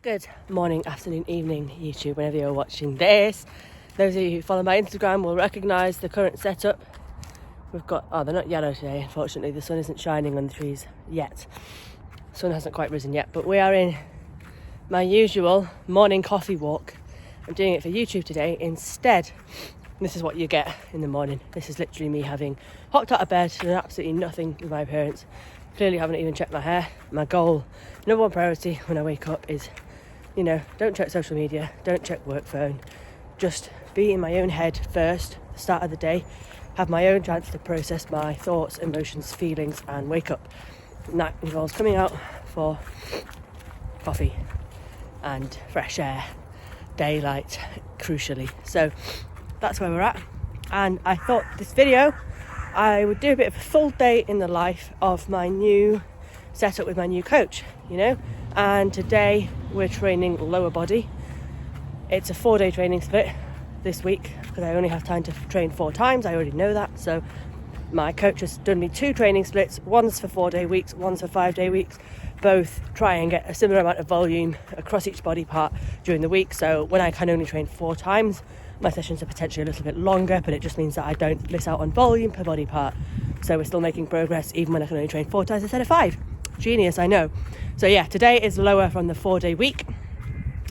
Good morning, afternoon, evening, YouTube, whenever you're watching this. Those of you who follow my Instagram will recognise the current setup. We've got, they're not yellow today, unfortunately. The sun isn't shining on the trees yet. The sun hasn't quite risen yet, but we are in my usual morning coffee walk. I'm doing it for YouTube today instead. This is what you get in the morning. This is literally me having hopped out of bed, done absolutely nothing with my appearance. Clearly haven't even checked my hair. My goal, number one priority when I wake up is, don't check social media, don't check work phone. Just be in my own head first, the start of the day, have my own chance to process my thoughts, emotions, feelings, and wake up. And that involves coming out for coffee and fresh air, daylight, crucially. So that's where we're at. And I thought this video, I would do a bit of a full day in the life of my new setup with my new coach, And today we're training lower body. It's a 4-day training split this week because I only have time to train 4 times. I already know that. So my coach has done me 2 training splits. One's for 4-day weeks, one's for 5-day weeks. Both try and get a similar amount of volume across each body part during the week. So when I can only train 4 times, my sessions are potentially a little bit longer, but it just means that I don't miss out on volume per body part. So we're still making progress even when I can only train 4 times instead of 5. Genius, I know. So yeah, today is lower from the 4-day week.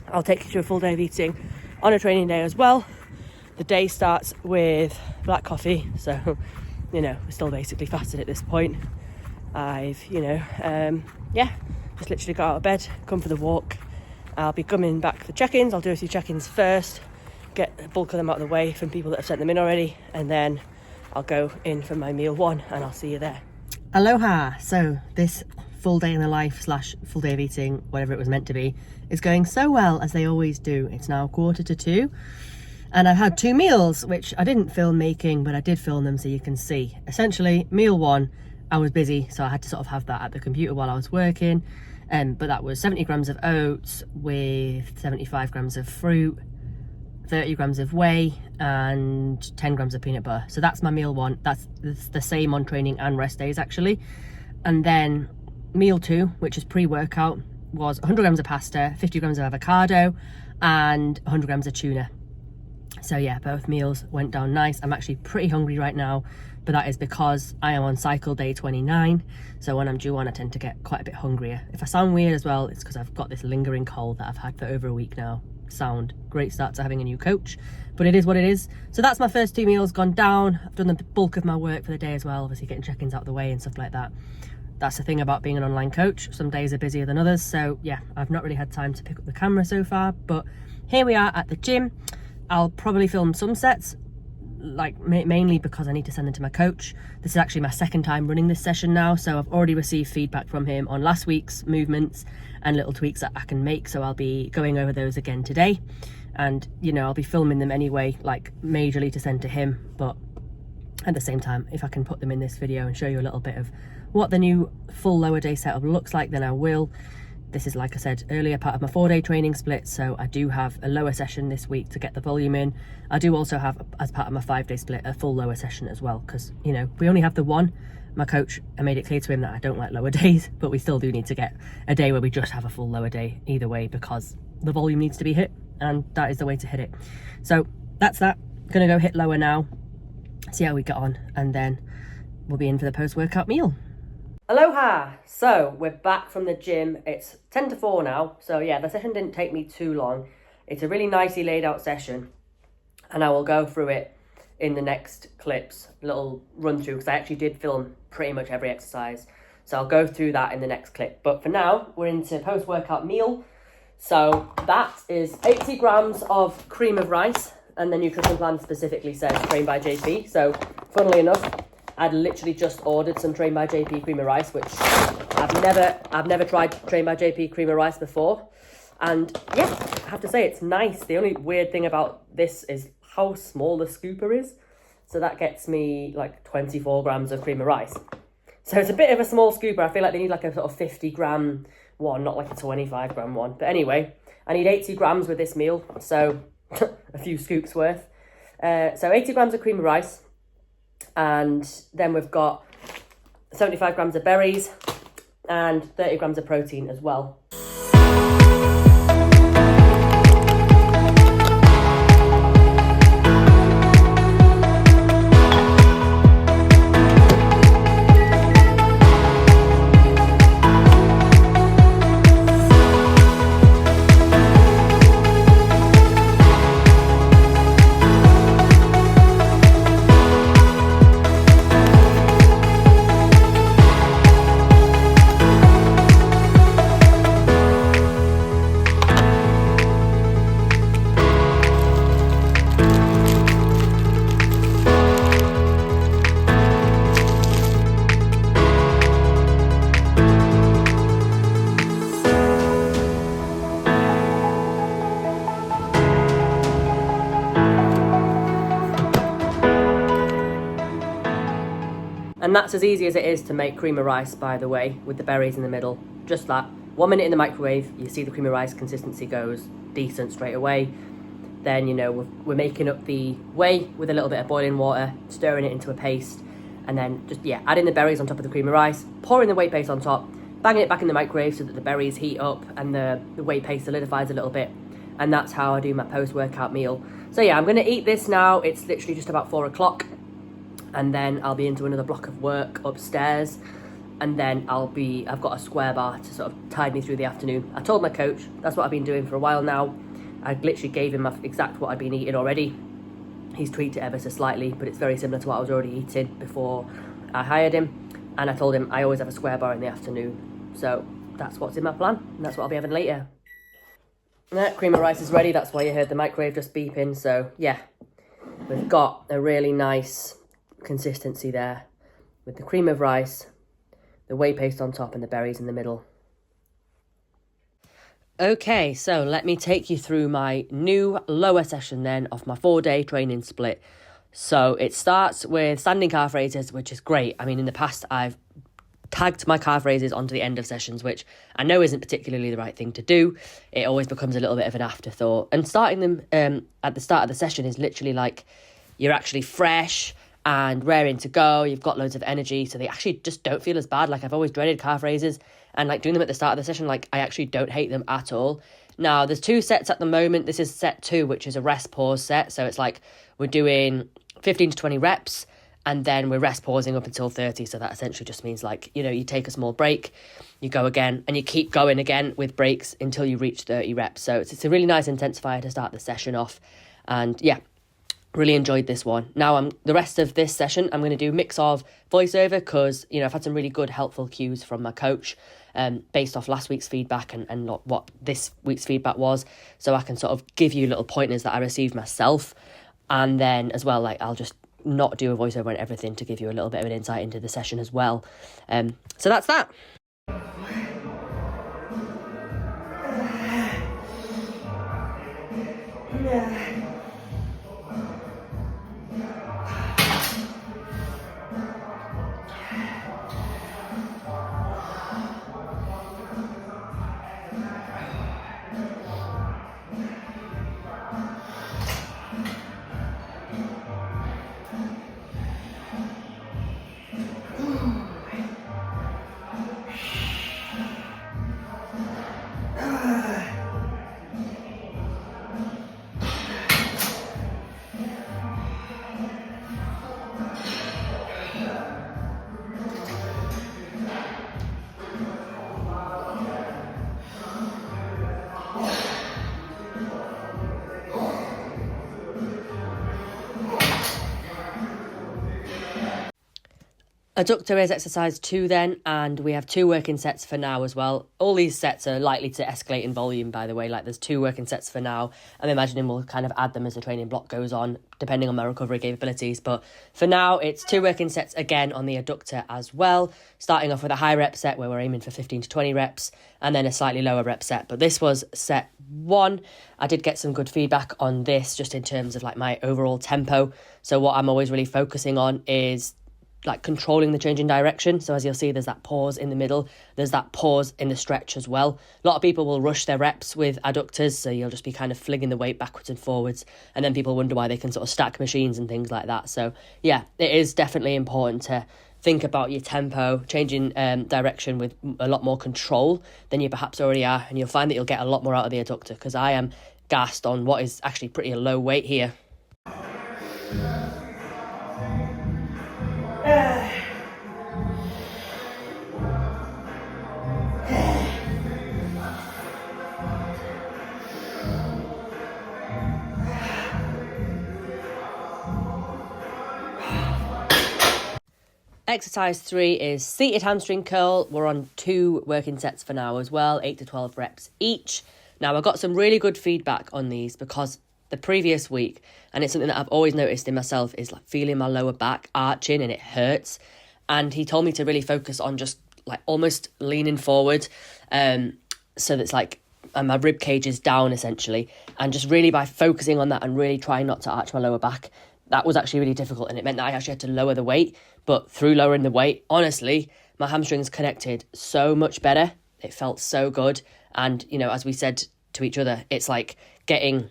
I'll take you through a full day of eating on a training day as well. The day starts with black coffee, so we're still basically fasted at this point. I've just literally got out of bed, come for the walk. I'll be coming back for check-ins. I'll do a few check-ins first, get a bulk of them out of the way from people that have sent them in already, and then I'll go in for my meal 1 and I'll see you there. Aloha! So this full day in the life / full day of eating, whatever it was meant to be, is going so well as they always do. It's now 1:45 and I've had 2 meals, which I didn't film making, but I did film them so you can see. Essentially, meal 1, I was busy, so I had to sort of have that at the computer while I was working. But that was 70 grams of oats with 75 grams of fruit, 30 grams of whey and 10 grams of peanut butter. So that's my meal 1. That's the same on training and rest days actually. And then meal 2, which is pre-workout, was 100 grams of pasta, 50 grams of avocado and 100 grams of tuna. So yeah, both meals went down nice. I'm actually pretty hungry right now, but that is because I am on cycle day 29. So when I'm due on, I tend to get quite a bit hungrier. If I sound weird as well, it's because I've got this lingering cold that I've had for over a week now. Sound great start to having a new coach, but it is what it is. So that's my first 2 meals gone down. I've done the bulk of my work for the day as well, obviously getting check-ins out of the way and stuff like that. That's the thing about being an online coach. Some days are busier than others. So yeah, I've not really had time to pick up the camera so far, but here we are at the gym. I'll probably film some sets, mainly because I need to send them to my coach. This is actually my 2nd time running this session now, so I've already received feedback from him on last week's movements and little tweaks that I can make, so I'll be going over those again today. And I'll be filming them anyway, majorly to send to him, but at the same time, if I can put them in this video and show you a little bit of what the new full lower day setup looks like, then I will. This is, like I said earlier, part of my 4-day training split, so I do have a lower session this week to get the volume in. I do also have, as part of my 5-day split, a full lower session as well, because, we only have the one. My coach, I made it clear to him that I don't like lower days, but we still do need to get a day where we just have a full lower day either way, because the volume needs to be hit, and that is the way to hit it. So that's that. Gonna go hit lower now, see how we get on, and then we'll be in for the post-workout meal. Aloha! So we're back from the gym. It's 10 to 4 now. So yeah, the session didn't take me too long. It's a really nicely laid out session, and I will go through it in the next clips, little run through, because I actually did film pretty much every exercise. So I'll go through that in the next clip. But for now, we're into post-workout meal. So that is 80 grams of cream of rice, and the nutrition plan specifically says trained by JP. So funnily enough, I'd literally just ordered some Trained by JP cream of rice, which I've never tried Trained by JP cream of rice before. And yeah, I have to say it's nice. The only weird thing about this is how small the scooper is. So that gets me 24 grams of cream of rice. So it's a bit of a small scooper. I feel like they need a sort of 50 gram one, not a 25 gram one. But anyway, I need 80 grams with this meal. So a few scoops worth. So 80 grams of cream of rice. And then we've got 75 grams of berries and 30 grams of protein as well. And that's as easy as it is to make cream of rice, by the way, with the berries in the middle. Just that. 1 minute in the microwave, you see the cream of rice consistency goes decent straight away. Then, you know, we're making up the whey with a little bit of boiling water, stirring it into a paste, and then just, yeah, adding the berries on top of the cream of rice, pouring the whey paste on top, banging it back in the microwave so that the berries heat up and the whey paste solidifies a little bit. And that's how I do my post-workout meal. So yeah, I'm going to eat this now. It's literally just about 4 o'clock. And then I'll be into another block of work upstairs. And then I've got a square bar to sort of tide me through the afternoon. I told my coach, that's what I've been doing for a while now. I literally gave him exact what I'd been eating already. He's tweaked it ever so slightly, but it's very similar to what I was already eating before I hired him. And I told him I always have a square bar in the afternoon. So that's what's in my plan, and that's what I'll be having later. That cream of rice is ready. That's why you heard the microwave just beeping. So yeah, we've got a really nice consistency there with the cream of rice, the whey paste on top, and the berries in the middle. Okay, so let me take you through my new lower session then of my 4-day training split. So it starts with standing calf raises, which is great. I mean, in the past, I've tagged my calf raises onto the end of sessions, which I know isn't particularly the right thing to do. It always becomes a little bit of an afterthought. And starting them at the start of the session is literally like you're actually fresh and raring to go. You've got loads of energy, so they actually just don't feel as bad. Like, I've always dreaded calf raises, and like doing them at the start of the session, like, I actually don't hate them at all. Now, there's 2 sets at the moment. This is set 2, which is a rest pause set. So it's like we're doing 15 to 20 reps, and then we're rest pausing up until 30. So that essentially just means, like, you know, you take a small break, you go again, and you keep going again with breaks until you reach 30 reps. So it's a really nice intensifier to start the session off. And yeah, really enjoyed this one. Now, the rest of this session, I'm going to do a mix of voiceover because, you know, I've had some really good, helpful cues from my coach based off last week's feedback and not what this week's feedback was. So I can sort of give you little pointers that I received myself. And then as well, like, I'll just not do a voiceover on everything to give you a little bit of an insight into the session as well. So that's that. Adductor is exercise 2 then, and we have 2 working sets for now as well. All these sets are likely to escalate in volume, by the way. Like, there's 2 working sets for now. I'm imagining we'll kind of add them as the training block goes on, depending on my recovery capabilities. But for now, it's 2 working sets again on the adductor as well, starting off with a high rep set where we're aiming for 15 to 20 reps, and then a slightly lower rep set. But this was set 1. I did get some good feedback on this just in terms of like my overall tempo. So what I'm always really focusing on is like controlling the change in direction. So as you'll see, there's that pause in the middle. There's that pause in the stretch as well. A lot of people will rush their reps with adductors. So you'll just be kind of flinging the weight backwards and forwards. And then people wonder why they can sort of stack machines and things like that. So yeah, it is definitely important to think about your tempo, changing direction with a lot more control than you perhaps already are. And you'll find that you'll get a lot more out of the adductor, because I am gassed on what is actually pretty a low weight here. Exercise 3 is seated hamstring curl. We're on 2 working sets for now as well, 8 to 12 reps each. Now, I got some really good feedback on these because the previous week, and it's something that I've always noticed in myself, is like feeling my lower back arching and it hurts. And he told me to really focus on just like almost leaning forward, so that's like my rib cage is down essentially, and just really by focusing on that and really trying not to arch my lower back, that was actually really difficult, and it meant that I actually had to lower the weight But through lowering the weight, honestly, my hamstrings connected so much better. It felt so good. And, you know, as we said to each other, it's like getting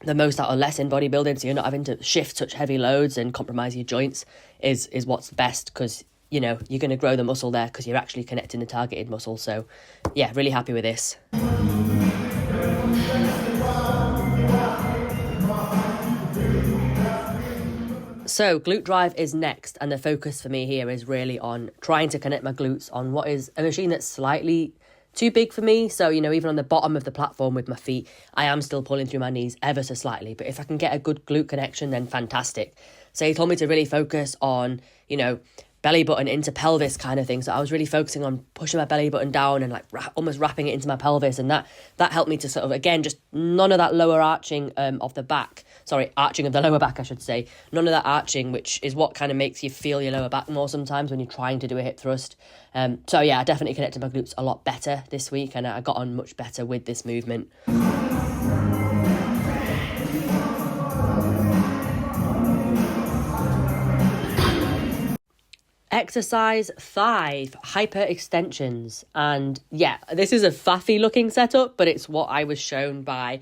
the most out of less in bodybuilding, so you're not having to shift such heavy loads and compromise your joints is what's best, because, you know, you're going to grow the muscle there because you're actually connecting the targeted muscle. So yeah, really happy with this. So glute drive is next, and the focus for me here is really on trying to connect my glutes on what is a machine that's slightly too big for me. So, you know, even on the bottom of the platform with my feet, I am still pulling through my knees ever so slightly. But if I can get a good glute connection, then fantastic. So he told me to really focus on, you know, belly button into pelvis kind of thing. So I was really focusing on pushing my belly button down and like almost wrapping it into my pelvis. And that helped me to sort of, again, just none of that lower arching of the back. Sorry, arching of the lower back, I should say. None of that arching, which is what kind of makes you feel your lower back more sometimes when you're trying to do a hip thrust. So yeah, I definitely connected my glutes a lot better this week, and I got on much better with this movement. Exercise 5, hyper extensions. And yeah, this is a faffy looking setup, but it's what I was shown by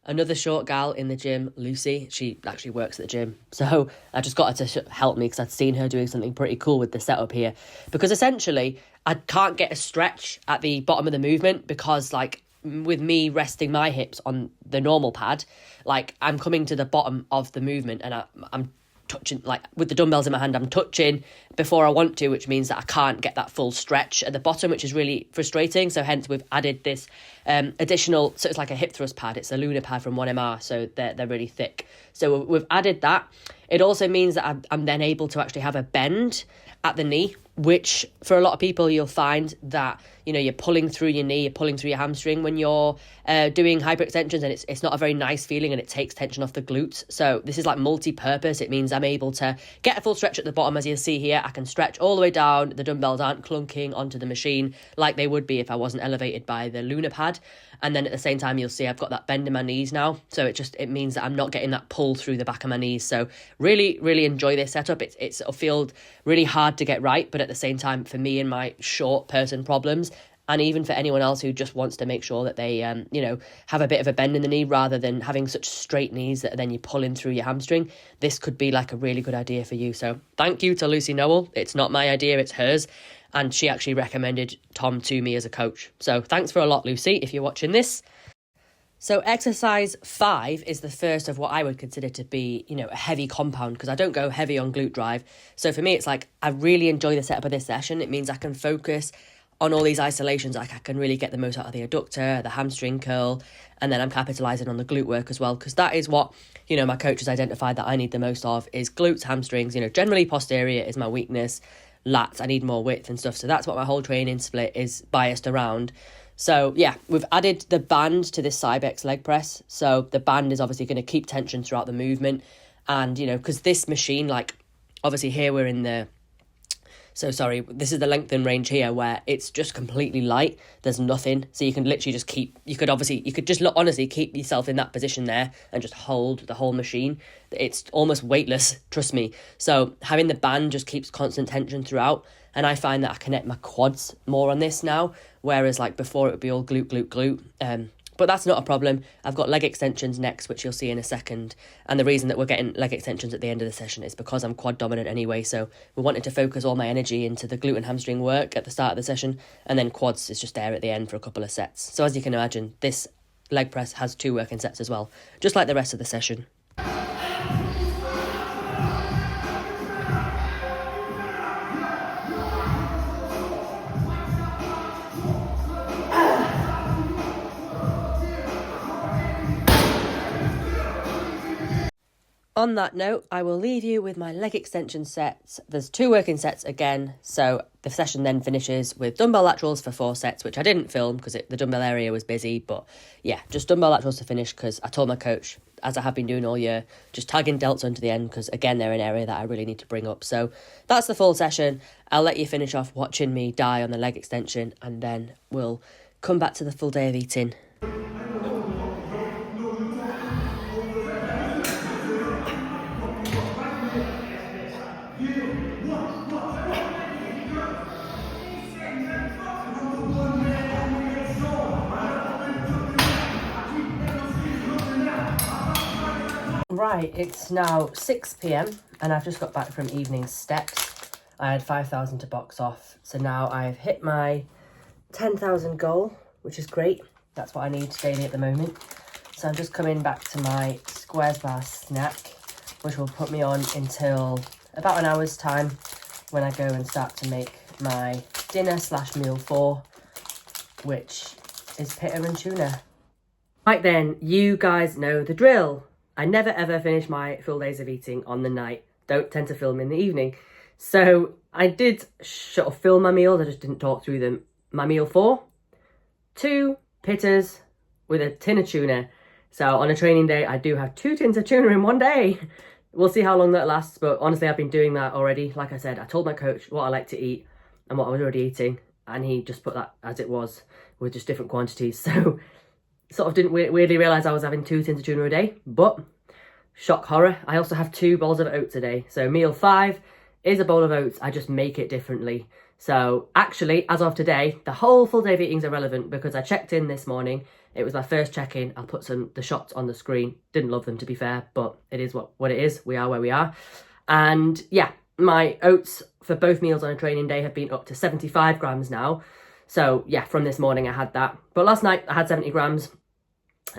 another short gal in the gym, Lucy. She actually works at the gym. So I just got her to help me because I'd seen her doing something pretty cool with the setup here. Because essentially, I can't get a stretch at the bottom of the movement because, like, with me resting my hips on the normal pad, like, I'm coming to the bottom of the movement and I'm touching, like with the dumbbells in my hand, I'm touching before I want to, which means that I can't get that full stretch at the bottom, which is really frustrating. So hence we've added this additional, so it's like a hip thrust pad. It's a lunar pad from 1MR, so they're really thick. So we've added that. It also means that I'm then able to actually have a bend at the knee, which for a lot of people you'll find that, you know, you're pulling through your knee, you're pulling through your hamstring when you're doing hyperextensions, and it's not a very nice feeling and it takes tension off the glutes. So this is like multi-purpose. It means I'm able to get a full stretch at the bottom. As you'll see here, I can stretch all the way down. The dumbbells aren't clunking onto the machine like they would be if I wasn't elevated by the lunar pad. And then at the same time, you'll see I've got that bend in my knees now. So it means that I'm not getting that pull through the back of my knees. So really, really enjoy this setup. It'll feel really hard to get right, but at the same time, for me and my short person problems, and even for anyone else who just wants to make sure that they, you know, have a bit of a bend in the knee rather than having such straight knees that then you're pulling through your hamstring, this could be like a really good idea for you. So thank you to Lucy Noel. It's not my idea, it's hers. And she actually recommended Tom to me as a coach. So thanks for a lot, Lucy, if you're watching this. So exercise 5 is the first of what I would consider to be, you know, a heavy compound, because I don't go heavy on glute drive. So for me, it's like I really enjoy the setup of this session. It means I can focus on all these isolations. Like I can really get the most out of the adductor, the hamstring curl, and then I'm capitalizing on the glute work as well, because that is what, you know, my coach has identified that I need the most of is glutes, hamstrings. You know, generally posterior is my weakness. Lats, I need more width and stuff. So that's what my whole training split is biased around. So yeah, we've added the band to this Cybex leg press. So the band is obviously going to keep tension throughout the movement. And, you know, because this machine, like, obviously here we're in the, so sorry, this is the lengthen range here where it's just completely light. There's nothing. So you can literally just you could just honestly keep yourself in that position there and just hold the whole machine. It's almost weightless, trust me. So having the band just keeps constant tension throughout. And I find that I connect my quads more on this now, whereas like before it would be all glute, glute, glute. But that's not a problem. I've got leg extensions next, which you'll see in a second. And the reason that we're getting leg extensions at the end of the session is because I'm quad dominant anyway. So we wanted to focus all my energy into the glute and hamstring work at the start of the session. And then quads is just there at the end for a couple of sets. So as you can imagine, this leg press has 2 working sets as well, just like the rest of the session. On that note, I will leave you with my leg extension sets. There's 2 working sets again, so the session then finishes with dumbbell laterals for 4 sets, which I didn't film because the dumbbell area was busy, but yeah, just dumbbell laterals to finish because I told my coach, as I have been doing all year, just tagging delts onto the end because, again, they're an area that I really need to bring up. So that's the full session. I'll let you finish off watching me die on the leg extension, and then we'll come back to the full day of eating. Right, it's now 6 p.m. and I've just got back from evening steps. I had 5,000 to box off. So now I've hit my 10,000 goal, which is great. That's what I need daily at the moment. So I'm just coming back to my squares bar snack, which will put me on until about an hour's time when I go and start to make my dinner / meal 4, which is pitta and tuna. Right then, you guys know the drill. I never ever finish my full days of eating on the night. Don't tend to film in the evening. So I did sort of film my meals, I just didn't talk through them. My meal 4, 2 pittas with a tin of tuna. So on a training day, I do have 2 tins of tuna in one day. We'll see how long that lasts, but honestly, I've been doing that already. Like I said, I told my coach what I like to eat and what I was already eating, and he just put that as it was with just different quantities. So sort of didn't weirdly realise I was having 2 tins of tuna a day, but shock horror, I also have 2 bowls of oats a day. So meal 5 is a bowl of oats, I just make it differently. So actually, as of today, the whole full day of eating is irrelevant because I checked in this morning. It was my first check-in. I'll put the shots on the screen. Didn't love them, to be fair, but it is what it is. We are where we are. And yeah, my oats for both meals on a training day have been up to 75 grams now. So yeah, from this morning I had that. But last night I had 70 grams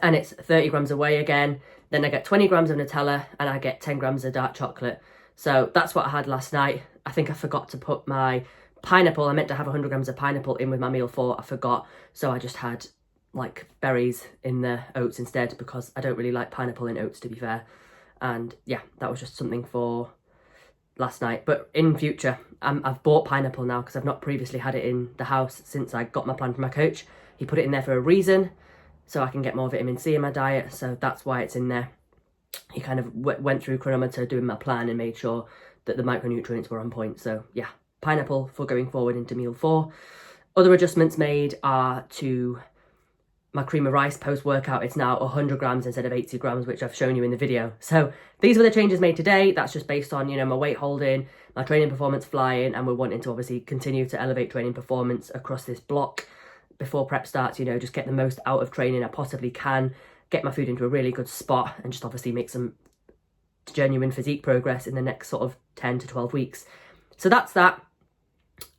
and it's 30 grams away again. Then I get 20 grams of Nutella and I get 10 grams of dark chocolate. So that's what I had last night. I think I forgot to put my pineapple. I meant to have 100 grams of pineapple in with my meal 4. I forgot. So I just had like berries in the oats instead because I don't really like pineapple in oats, to be fair. And yeah, that was just something for last night. But in future, I've bought pineapple now because I've not previously had it in the house since I got my plan from my coach. He put it in there for a reason, so I can get more vitamin C in my diet. So that's why it's in there. He kind of went through chronometer doing my plan and made sure that the micronutrients were on point. So yeah, pineapple for going forward into meal 4. Other adjustments made are to my cream of rice post-workout. It's now 100 grams instead of 80 grams, which I've shown you in the video. So these were the changes made today. That's just based on, you know, my weight holding, my training performance flying, and we're wanting to obviously continue to elevate training performance across this block before prep starts, you know, just get the most out of training I possibly can, get my food into a really good spot, and just obviously make some genuine physique progress in the next sort of 10 to 12 weeks. So that's that.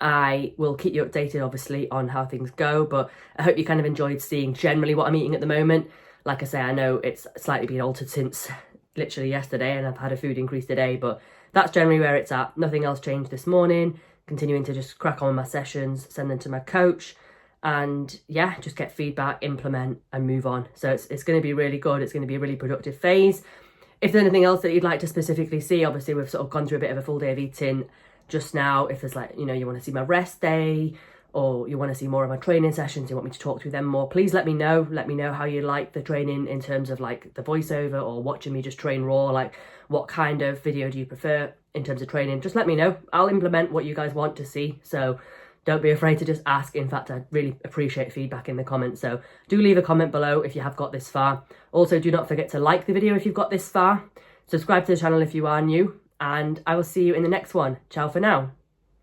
I will keep you updated, obviously, on how things go, but I hope you kind of enjoyed seeing generally what I'm eating at the moment. Like I say, I know it's slightly been altered since literally yesterday, and I've had a food increase today, but that's generally where it's at. Nothing else changed this morning. Continuing to just crack on with my sessions, send them to my coach, and yeah, just get feedback, implement, and move on. So it's going to be really good. It's going to be a really productive phase. If there's anything else that you'd like to specifically see, obviously we've sort of gone through a bit of a full day of eating just now. If there's like, you know, you want to see my rest day or you want to see more of my training sessions, you want me to talk through them more, please let me know. Let me know how you like the training in terms of like the voiceover or watching me just train raw. Like what kind of video do you prefer in terms of training? Just let me know. I'll implement what you guys want to see. So don't be afraid to just ask. In fact, I really appreciate feedback in the comments. So do leave a comment below if you have got this far. Also, do not forget to like the video if you've got this far. Subscribe to the channel if you are new. And I will see you in the next one. Ciao for now.